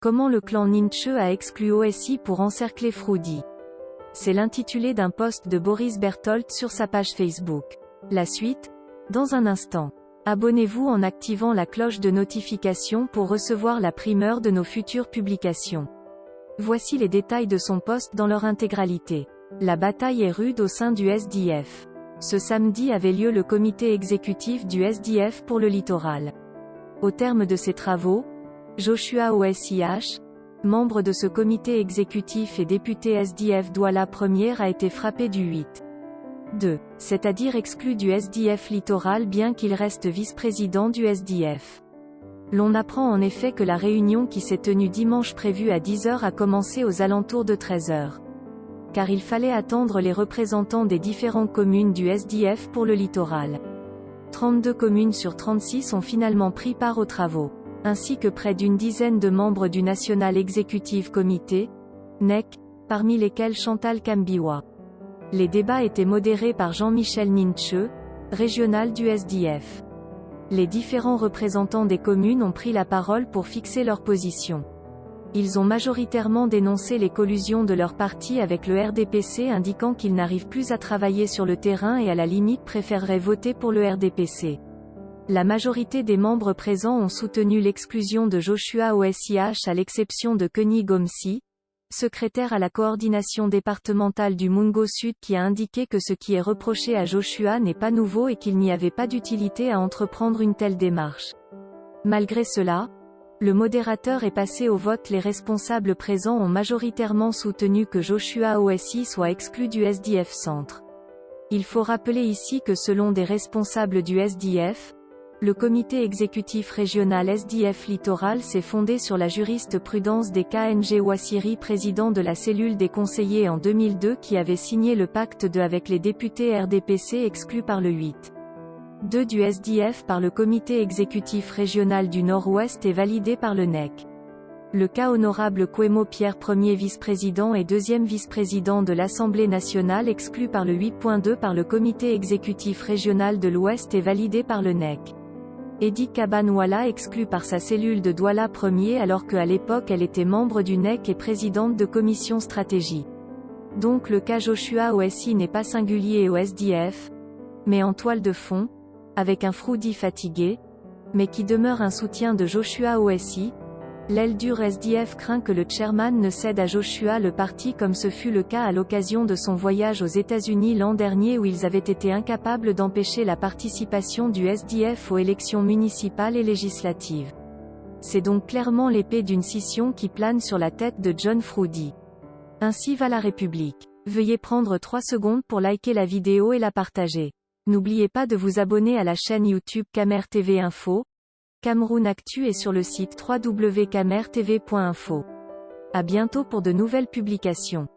Comment le clan Ninche a exclu OSI pour encercler Froudy. C'est l'intitulé d'un post de Boris Berthold sur sa page Facebook. La suite, dans un instant. Abonnez-vous en activant la cloche de notification pour recevoir la primeur de nos futures publications. Voici les détails de son post dans leur intégralité. La bataille est rude au sein du SDF. Ce samedi avait lieu le comité exécutif du SDF pour le littoral. Au terme de ses travaux, Joshua OSIH, membre de ce comité exécutif et député SDF Douala 1er, a été frappé du 8-2, c'est-à-dire exclu du SDF littoral bien qu'il reste vice-président du SDF. L'on apprend en effet que la réunion qui s'est tenue dimanche prévue à 10 h a commencé aux alentours de 13 h. Car il fallait attendre les représentants des différentes communes du SDF pour le littoral. 32 communes sur 36 ont finalement pris part aux travaux, ainsi que près d'une dizaine de membres du National Executive Committee, NEC, parmi lesquels Chantal Kambiwa. Les débats étaient modérés par Jean-Michel Ninche, régional du SDF. Les différents représentants des communes ont pris la parole pour fixer leur position. Ils ont majoritairement dénoncé les collusions de leur parti avec le RDPC, indiquant qu'ils n'arrivent plus à travailler sur le terrain et à la limite préféreraient voter pour le RDPC. La majorité des membres présents ont soutenu l'exclusion de Joshua OSIH à l'exception de Kenny Gomsi, secrétaire à la coordination départementale du Mungo Sud, qui a indiqué que ce qui est reproché à Joshua n'est pas nouveau et qu'il n'y avait pas d'utilité à entreprendre une telle démarche. Malgré cela, le modérateur est passé au vote. Les responsables présents ont majoritairement soutenu que Joshua OSI soit exclu du SDF Centre. Il faut rappeler ici que selon des responsables du SDF, le comité exécutif régional SDF Littoral s'est fondé sur la jurisprudence des KNG Wassiri, président de la cellule des conseillers en 2002, qui avait signé le pacte de avec les députés RDPC exclus par le 8-2 du SDF par le comité exécutif régional du Nord-Ouest et validé par le NEC. Le cas honorable Kwemo Pierre, premier vice-président et deuxième vice-président de l'Assemblée nationale, exclu par le 8.2 par le comité exécutif régional de l'Ouest et validé par le NEC. Edi Kabanwala, exclue par sa cellule de Douala 1er alors qu'à l'époque elle était membre du NEC et présidente de commission stratégie. Donc le cas Joshua OSI n'est pas singulier au SDF, mais en toile de fond, avec un Froudy fatigué, mais qui demeure un soutien de Joshua OSI. L'aile dure SDF craint que le chairman ne cède à Joshua le parti comme ce fut le cas à l'occasion de son voyage aux États-Unis l'an dernier où ils avaient été incapables d'empêcher la participation du SDF aux élections municipales et législatives. C'est donc clairement l'épée d'une scission qui plane sur la tête de John Froudy. Ainsi va la République. Veuillez prendre 3 secondes pour liker la vidéo et la partager. N'oubliez pas de vous abonner à la chaîne YouTube Camer TV Info. Cameroun Actu est sur le site www.camertv.info. À bientôt pour de nouvelles publications.